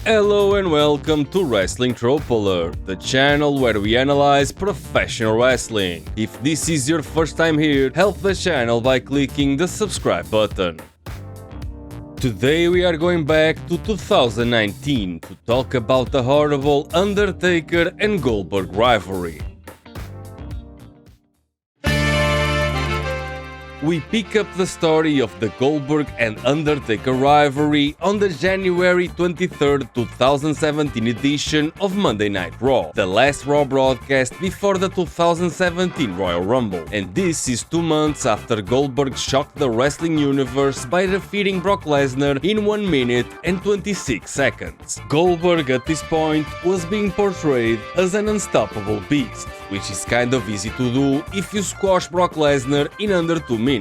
Hello and welcome to Wrestling Tropoler, the channel where we analyze professional wrestling. If this is your first time here, help the channel by clicking the subscribe button. Today we are going back to 2019 to talk about the horrible Undertaker and Goldberg rivalry. We pick up the story of the Goldberg and Undertaker rivalry on the January 23rd, 2017 edition of Monday Night Raw, the last Raw broadcast before the 2017 Royal Rumble. And this is 2 months after Goldberg shocked the wrestling universe by defeating Brock Lesnar in 1 minute and 26 seconds. Goldberg at this point was being portrayed as an unstoppable beast, which is kind of easy to do if you squash Brock Lesnar in under 2 minutes.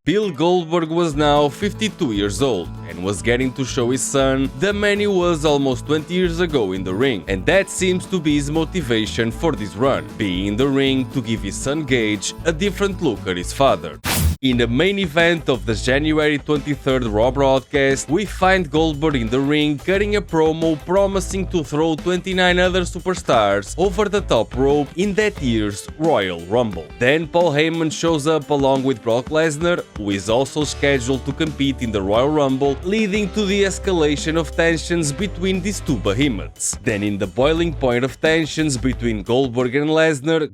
Bill Goldberg was now 52 years old and was getting to show his son the man he was almost 20 years ago in the ring, and that seems to be his motivation for this run, being in the ring to give his son Gage a different look at his father. In the main event of the January 23rd Raw broadcast, we find Goldberg in the ring cutting a promo promising to throw 29 other superstars over the top rope in that year's Royal Rumble. Then Paul Heyman shows up along with Brock Lesnar, who is also scheduled to compete in the Royal Rumble, leading to the escalation of tensions between these two behemoths. Then in the boiling point of tensions between Goldberg and Lesnar,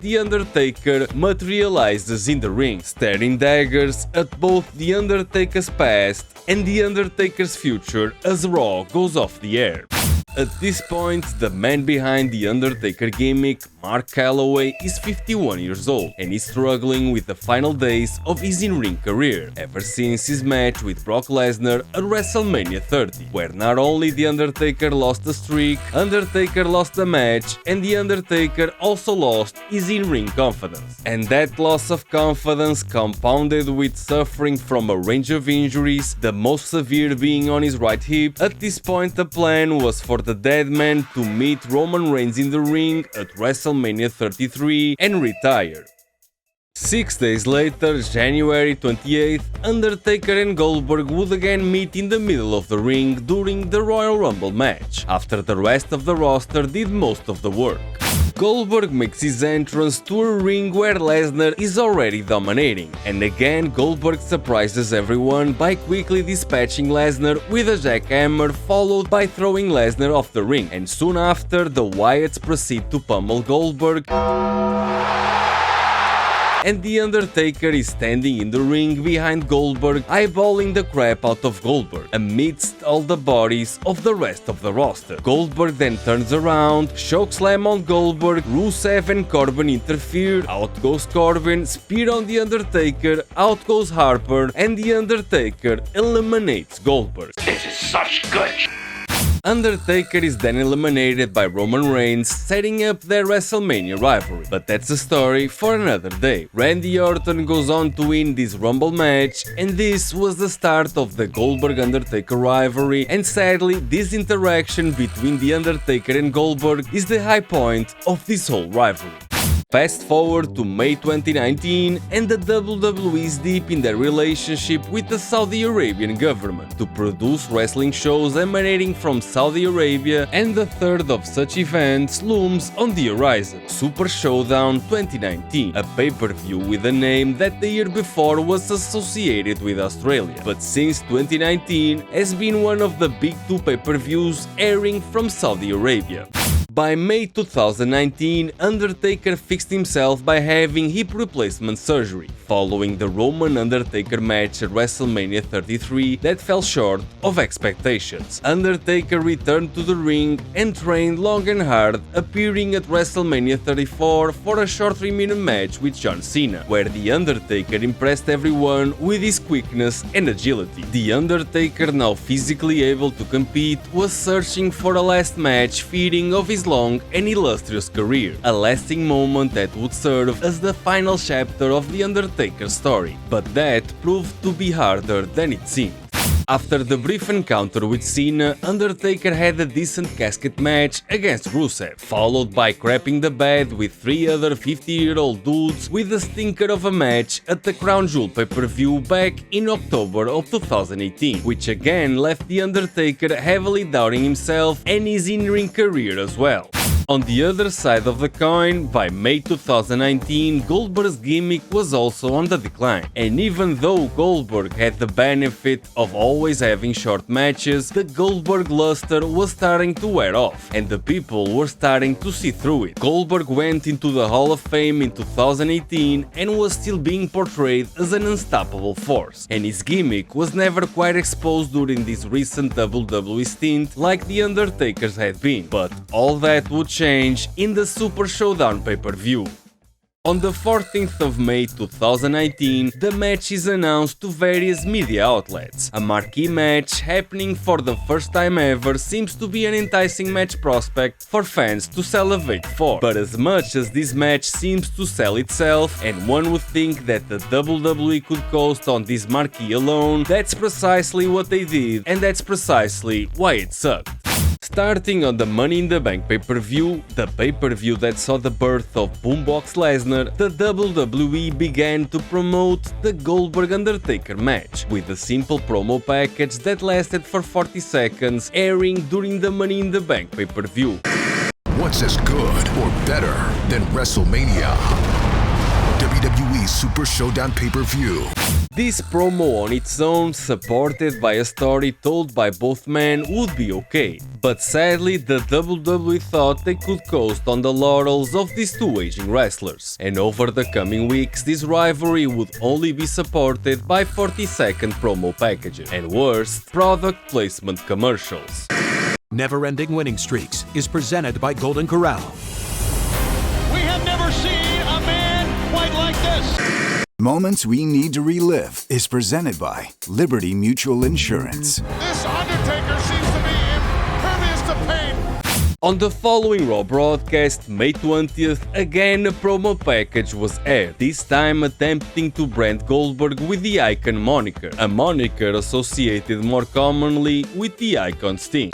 The Undertaker materializes in the ring, staring daggers at both The Undertaker's past and The Undertaker's future as Raw goes off the air. At this point, the man behind the Undertaker gimmick, Mark Calloway, is 51 years old and is struggling with the final days of his in-ring career, ever since his match with Brock Lesnar at WrestleMania 30, where not only the Undertaker lost the streak, Undertaker lost the match, and the Undertaker also lost his in-ring confidence. And that loss of confidence, compounded with suffering from a range of injuries, the most severe being on his right hip, at this point the plan was for the dead man to meet Roman Reigns in the ring at WrestleMania 33 and retire. 6 days later, January 28th, Undertaker and Goldberg would again meet in the middle of the ring during the Royal Rumble match, after the rest of the roster did most of the work. Goldberg makes his entrance to a ring where Lesnar is already dominating, and again Goldberg surprises everyone by quickly dispatching Lesnar with a jackhammer, followed by throwing Lesnar off the ring, and soon after the Wyatts proceed to pummel Goldberg, and The Undertaker is standing in the ring behind Goldberg, eyeballing the crap out of Goldberg, amidst all the bodies of the rest of the roster. Goldberg then turns around, chokeslam on Goldberg, Rusev and Corbin interfere, out goes Corbin, spear on The Undertaker, out goes Harper, and The Undertaker eliminates Goldberg. This is such good. Undertaker is then eliminated by Roman Reigns, setting up their WrestleMania rivalry. But that's a story for another day. Randy Orton goes on to win this Rumble match, and this was the start of the Goldberg-Undertaker rivalry, and sadly, this interaction between The Undertaker and Goldberg is the high point of this whole rivalry. Fast forward to May 2019, and the WWE is deep in their relationship with the Saudi Arabian government to produce wrestling shows emanating from Saudi Arabia, and the third of such events looms on the horizon: Super Showdown 2019, a pay-per-view with a name that the year before was associated with Australia, but since 2019 has been one of the big two pay-per-views airing from Saudi Arabia. By May 2019, Undertaker fixed himself by having hip replacement surgery, following the Roman-Undertaker match at WrestleMania 33 that fell short of expectations. Undertaker returned to the ring and trained long and hard, appearing at WrestleMania 34 for a short 3-minute match with John Cena, where The Undertaker impressed everyone with his quickness and agility. The Undertaker, now physically able to compete, was searching for a last match fitting of his long and illustrious career, a lasting moment that would serve as the final chapter of The Undertaker's story, but that proved to be harder than it seemed. After the brief encounter with Cena, Undertaker had a decent casket match against Rusev, followed by crapping the bed with 3 other 50-year-old dudes with a stinker of a match at the Crown Jewel pay-per-view back in October of 2018, which again left the Undertaker heavily doubting himself and his in-ring career as well. On the other side of the coin, by May 2019, Goldberg's gimmick was also on the decline, and even though Goldberg had the benefit of always having short matches, the Goldberg luster was starting to wear off, and the people were starting to see through it. Goldberg went into the Hall of Fame in 2018 and was still being portrayed as an unstoppable force, and his gimmick was never quite exposed during this recent WWE stint like the Undertaker's had been, but all that would change in the Super Showdown pay-per-view. On the 14th of May 2019, the match is announced to various media outlets. A marquee match happening for the first time ever seems to be an enticing match prospect for fans to salivate for. But as much as this match seems to sell itself, and one would think that the WWE could coast on this marquee alone, that's precisely what they did, and that's precisely why it sucked. Starting on the Money in the Bank pay-per-view, the pay-per-view that saw the birth of Boombox Lesnar, the WWE began to promote the Goldberg-Undertaker match, with a simple promo package that lasted for 40 seconds, airing during the Money in the Bank pay-per-view. What's as good or better than WrestleMania? WWE Super Showdown pay-per-view. This promo on its own, supported by a story told by both men, would be okay, but sadly the WWE thought they could coast on the laurels of these two aging wrestlers, and over the coming weeks this rivalry would only be supported by 40-second promo packages, and worst, product placement commercials. Never-ending Winning Streaks is presented by Golden Corral. We have never seen a man quite like this. Moments we need to relive is presented by Liberty Mutual Insurance. This Undertaker seems to be impervious to pain. On the following Raw broadcast, May 20th, again a promo package was aired, this time attempting to brand Goldberg with the Icon moniker, a moniker associated more commonly with the Icon Sting.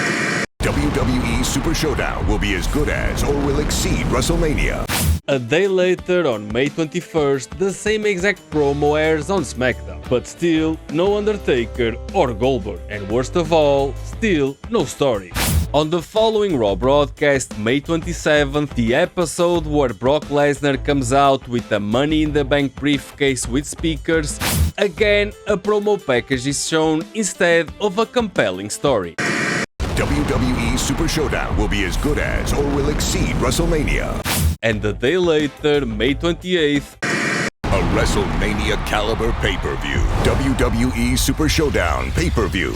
WWE Super Showdown will be as good as or will exceed WrestleMania. A day later, on May 21st, the same exact promo airs on SmackDown, but still no Undertaker or Goldberg, and worst of all, still no story. On the following Raw broadcast, May 27th, the episode where Brock Lesnar comes out with a Money in the Bank briefcase with speakers, again a promo package is shown instead of a compelling story. WWE Super Showdown will be as good as or will exceed WrestleMania. And a day later, May 28th, a WrestleMania caliber pay-per-view. WWE Super Showdown pay-per-view.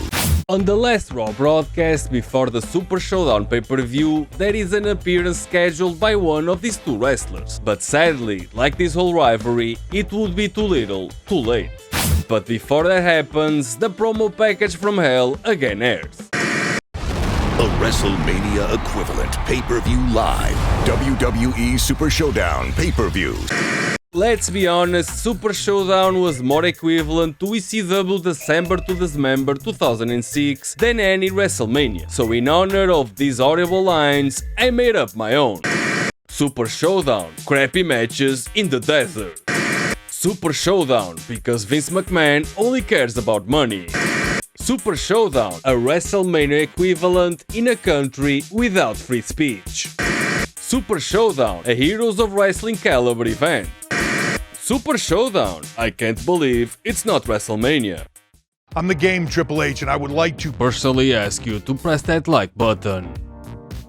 On the last Raw broadcast before the Super Showdown pay-per-view, there is an appearance scheduled by one of these two wrestlers. But sadly, like this whole rivalry, it would be too little, too late. But before that happens, the promo package from hell again airs. A WrestleMania equivalent pay-per-view live. WWE Super Showdown pay-per-view. Let's be honest, Super Showdown was more equivalent to ECW December to Dismember 2006 than any WrestleMania, so in honor of these horrible lines, I made up my own. Super Showdown, crappy matches in the desert. Super Showdown, because Vince McMahon only cares about money. Super Showdown, a WrestleMania equivalent in a country without free speech. Super Showdown, a Heroes of Wrestling caliber event. Super Showdown, I can't believe it's not WrestleMania. I'm the game, Triple H, and I would like to Personally ask you to press that like button.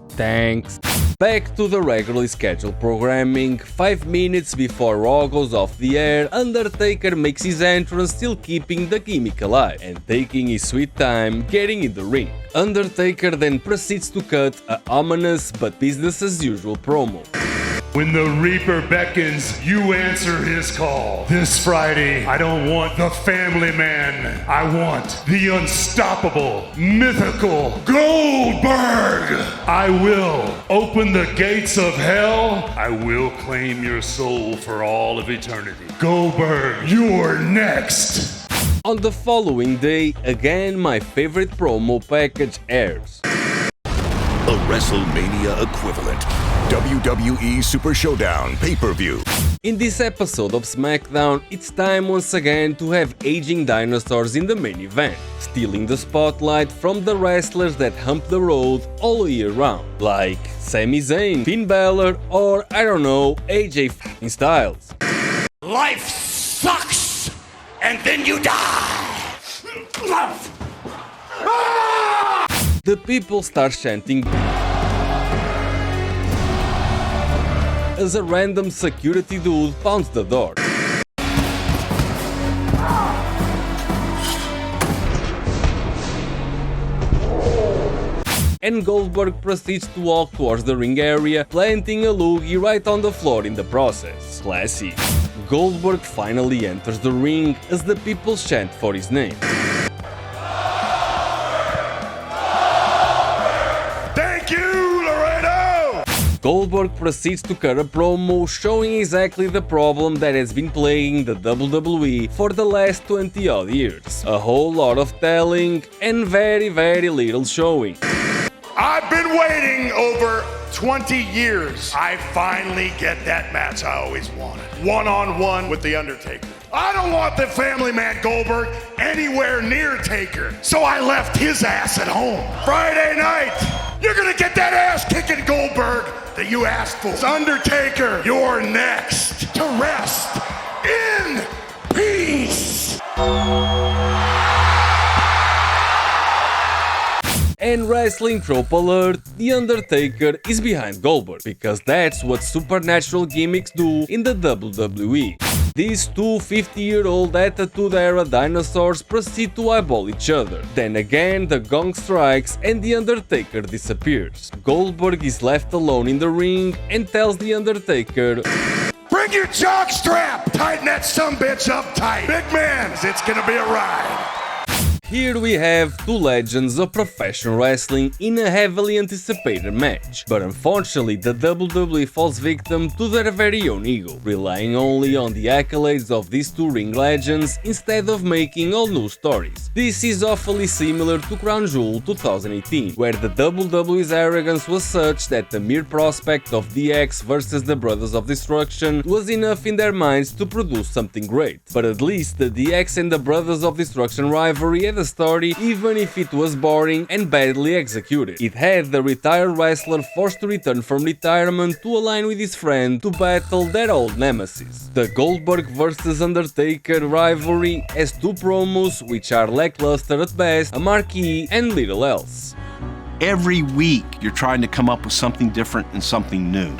Thanks. Back to the regularly scheduled programming. 5 minutes before Raw goes off the air, Undertaker makes his entrance, still keeping the gimmick alive and taking his sweet time getting in the ring. Undertaker then proceeds to cut a ominous but business as usual promo. When the Reaper beckons, you answer his call. This Friday, I don't want the family man. I want the unstoppable, mythical Goldberg. I will open the gates of hell. I will claim your soul for all of eternity. Goldberg, you're next. On the following day, again my favorite promo package airs. A WrestleMania equivalent. WWE Super Showdown pay-per-view. In this episode of SmackDown, it's time once again to have aging dinosaurs in the main event, stealing the spotlight from the wrestlers that hump the road all year round, like Sami Zayn, Finn Balor, or I don't know, AJ Styles. Life sucks, and then you die. The people start chanting as a random security dude pounds the door. And Goldberg proceeds to walk towards the ring area, planting a loogie right on the floor in the process. Classy. Goldberg finally enters the ring as the people chant for his name. Thank you, Laredo! Goldberg proceeds to cut a promo showing exactly the problem that has been plaguing the WWE for the last 20 odd years. A whole lot of telling and very little showing. I've been waiting over 20 years. I finally get that match I always wanted. One-on-one with The Undertaker. I don't want the family man Goldberg anywhere near Taker, so I left his ass at home. Friday night, you're gonna get that ass-kicking Goldberg that you asked for. Undertaker, you're next to rest in peace. And wrestling trope alert, The Undertaker is behind Goldberg, because that's what supernatural gimmicks do in the WWE. These two 50-year-old Attitude Era dinosaurs proceed to eyeball each other. Then again, the gong strikes and The Undertaker disappears. Goldberg is left alone in the ring and tells The Undertaker, Bring your jock strap! Tighten that sumbitch up tight. Big man, it's gonna be a ride. Here we have two legends of professional wrestling in a heavily anticipated match, but unfortunately the WWE falls victim to their very own ego, relying only on the accolades of these two ring legends instead of making all new stories. This is awfully similar to Crown Jewel 2018, where the WWE's arrogance was such that the mere prospect of DX versus the Brothers of Destruction was enough in their minds to produce something great. But at least the DX and the Brothers of Destruction rivalry had a story, even if it was boring and badly executed. It had the retired wrestler forced to return from retirement to align with his friend to battle their old nemesis. The Goldberg vs Undertaker rivalry has two promos which are lackluster at best, a marquee, and little else. Every week you're trying to come up with something different and something new.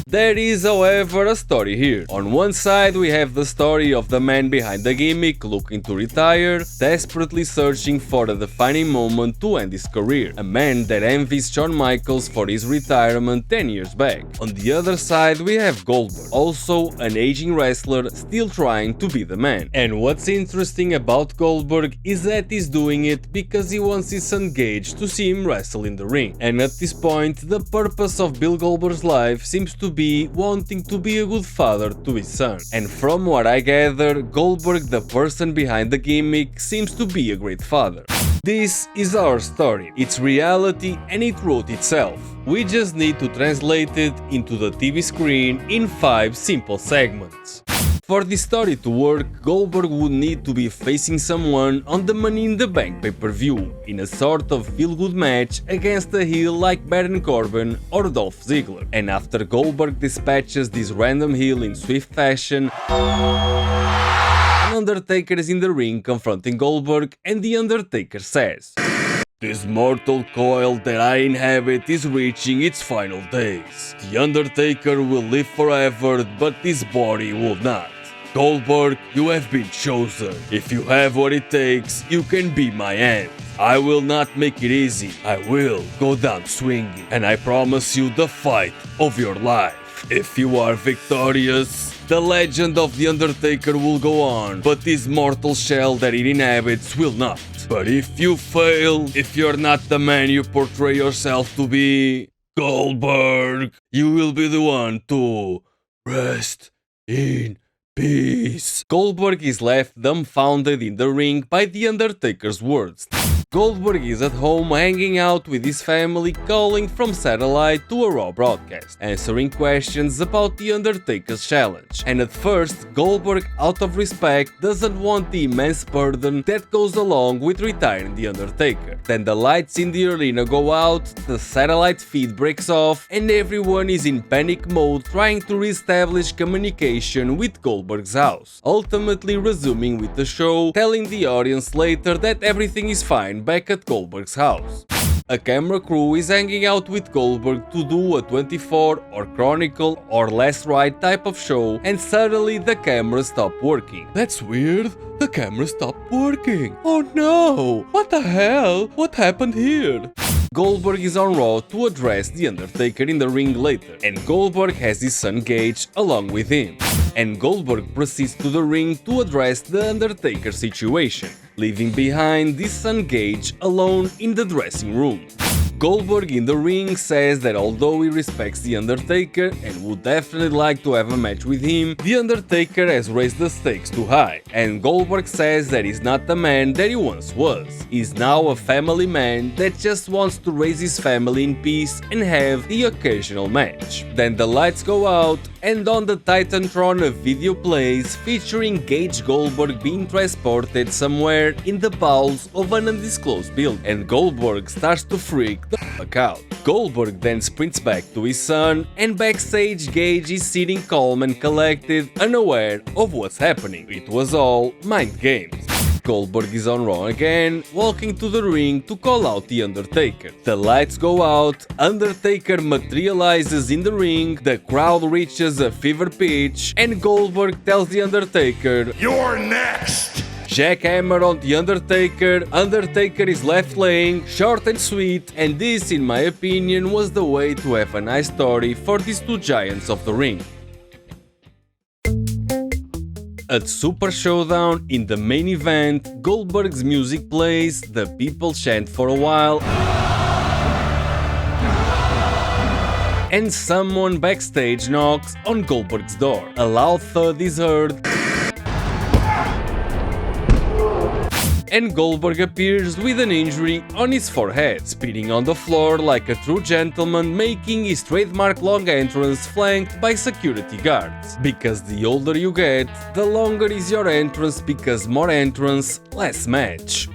There is, however, a story here. On one side we have the story of the man behind the gimmick looking to retire, desperately searching for a defining moment to end his career. A man that envies Shawn Michaels for his retirement 10 years back. On the other side we have Goldberg, also an aging wrestler still trying to be the man. And what's interesting about Goldberg is that he's doing it because he wants his son Gage to see him wrestle in the ring. And at this point the purpose of Bill Goldberg's life seems to be wanting to be a good father to his son. And from what I gather, Goldberg, the person behind the gimmick, seems to be a great father. This is our story, it's reality and it wrote itself. We just need to translate it into the TV screen in 5 simple segments. For this story to work, Goldberg would need to be facing someone on the Money in the Bank pay-per-view, in a sort of feel-good match against a heel like Baron Corbin or Dolph Ziggler. And after Goldberg dispatches this random heel in swift fashion, Undertaker is in the ring confronting Goldberg, and The Undertaker says, "This mortal coil that I inhabit is reaching its final days. The Undertaker will live forever, but this body will not. Goldberg, you have been chosen. If you have what it takes, you can be my end. I will not make it easy. I will go down swinging, and I promise you the fight of your life. If you are victorious, the legend of The Undertaker will go on, but this mortal shell that it inhabits will not. But if you fail, if you're not the man you portray yourself to be, Goldberg, you will be the one to rest in Peace. Goldberg is left dumbfounded in the ring by The Undertaker's words. Goldberg is at home hanging out with his family, calling from satellite to a Raw broadcast, answering questions about The Undertaker's challenge. And at first, Goldberg, out of respect, doesn't want the immense burden that goes along with retiring The Undertaker. Then the lights in the arena go out, the satellite feed breaks off, and everyone is in panic mode trying to re-establish communication with Goldberg's house, ultimately resuming with the show, telling the audience later that everything is fine back at Goldberg's house. A camera crew is hanging out with Goldberg to do a 24 or chronicle or Last Ride type of show, and suddenly the camera stopped working. That's weird, the camera stopped working. Oh no, what the hell? What happened here? Goldberg is on Raw to address The Undertaker in the ring later, and Goldberg has his son Gage along with him. And Goldberg proceeds to the ring to address the Undertaker situation, leaving behind his son Gage alone in the dressing room. Goldberg in the ring says that although he respects The Undertaker and would definitely like to have a match with him, The Undertaker has raised the stakes too high, and Goldberg says that he's not the man that he once was. He's now a family man that just wants to raise his family in peace and have the occasional match. Then the lights go out, and on the Titantron a video plays featuring Gage Goldberg being transported somewhere in the bowels of an undisclosed building, and Goldberg starts to freak the fuck out. Goldberg then sprints back to his son, and backstage Gage is sitting calm and collected, unaware of what's happening. It was all mind games. Goldberg is on Raw again, walking to the ring to call out The Undertaker. The lights go out, Undertaker materializes in the ring, the crowd reaches a fever pitch, and Goldberg tells The Undertaker, You're next! Jackhammer on The Undertaker. Undertaker is left laying, short and sweet, and this, in my opinion, was the way to have a nice story for these two giants of the ring. At Super Showdown, in the main event, Goldberg's music plays, the people chant for a while, and someone backstage knocks on Goldberg's door. A loud thud is heard, and Goldberg appears with an injury on his forehead, spitting on the floor like a true gentleman, making his trademark long entrance flanked by security guards. Because the older you get, the longer is your entrance, because more entrance, less match.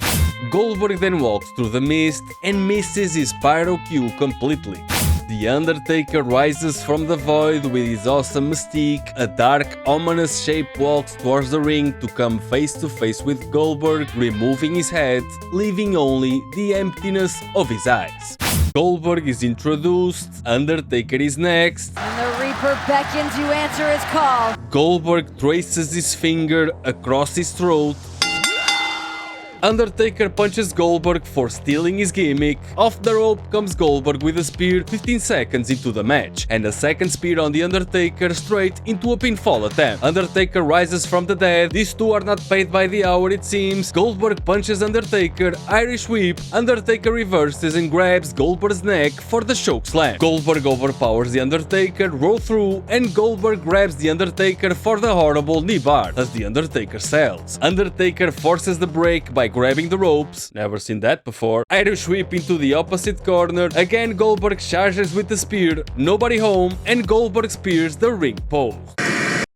Goldberg then walks through the mist and misses his pyro cue completely. The Undertaker rises from the void with his awesome mystique. A dark, ominous shape walks towards the ring to come face to face with Goldberg, removing his head, leaving only the emptiness of his eyes. Goldberg is introduced, Undertaker is next, and the Reaper beckons, you answer his call. Goldberg traces his finger across his throat. Undertaker punches Goldberg for stealing his gimmick. Off the rope comes Goldberg with a spear 15 seconds into the match, and a second spear on The Undertaker straight into a pinfall attempt. Undertaker rises from the dead. These two are not paid by the hour, it seems. Goldberg punches Undertaker, Irish whip. Undertaker reverses and grabs Goldberg's neck for the choke slam. Goldberg overpowers The Undertaker, roll through, and Goldberg grabs The Undertaker for the horrible knee bar as The Undertaker sells. Undertaker forces the break by grabbing the ropes, never seen that before. Irish whip into the opposite corner. Again Goldberg charges with the spear, nobody home, and Goldberg spears the ring post.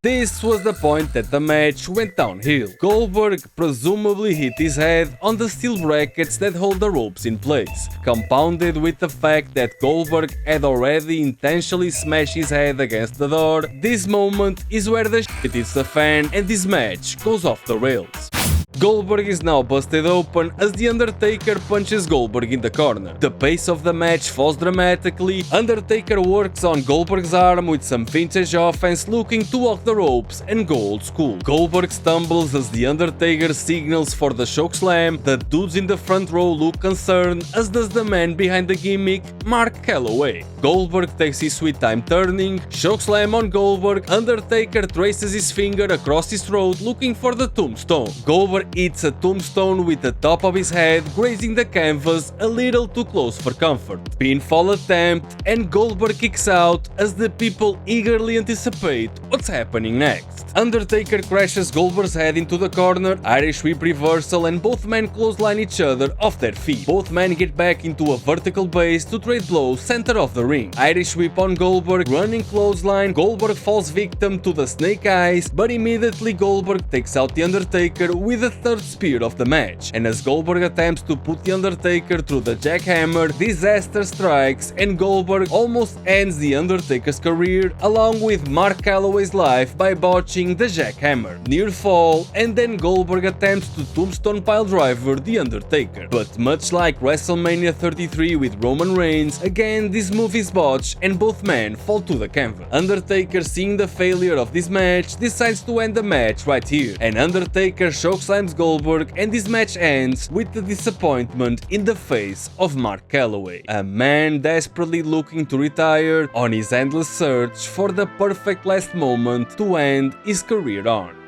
This was the point that the match went downhill. Goldberg presumably hit his head on the steel brackets that hold the ropes in place, compounded with the fact that Goldberg had already intentionally smashed his head against the door. This moment is where the shit hits the fan and this match goes off the rails. Goldberg is now busted open as The Undertaker punches Goldberg in the corner. The pace of the match falls dramatically. Undertaker works on Goldberg's arm with some vintage offense, looking to walk the ropes and go old school. Goldberg stumbles as The Undertaker signals for the chokeslam. The dudes in the front row look concerned, as does the man behind the gimmick, Mark Calloway. Goldberg takes his sweet time turning, chokeslam on Goldberg. Undertaker traces his finger across his throat looking for the tombstone. Goldberg Goldberg hits a tombstone with the top of his head, grazing the canvas a little too close for comfort. Pinfall attempt, and Goldberg kicks out as the people eagerly anticipate what's happening next. Undertaker crashes Goldberg's head into the corner, Irish whip reversal, and both men clothesline each other off their feet. Both men get back into a vertical base to trade blows center of the ring. Irish whip on Goldberg, running clothesline, Goldberg falls victim to the snake eyes, but immediately Goldberg takes out the Undertaker with the third spear of the match. And as Goldberg attempts to put the Undertaker through the jackhammer, disaster strikes and Goldberg almost ends the Undertaker's career along with Mark Calloway's life by botching the jackhammer. Near fall, and then Goldberg attempts to tombstone piledriver the Undertaker. But much like WrestleMania 33 with Roman Reigns, again this move is botched and both men fall to the canvas. Undertaker, seeing the failure of this match, decides to end the match right here, and Undertaker chokeslams Goldberg, and this match ends with the disappointment in the face of Mark Calloway, a man desperately looking to retire on his endless search for the perfect last moment to end his career on.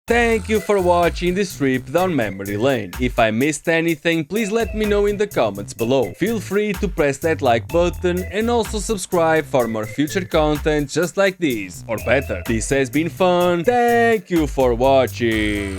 Thank you for watching this trip down memory lane. If I missed anything, please let me know in the comments below. Feel free to press that like button and also subscribe for more future content just like this, or better. This has been fun. Thank you for watching.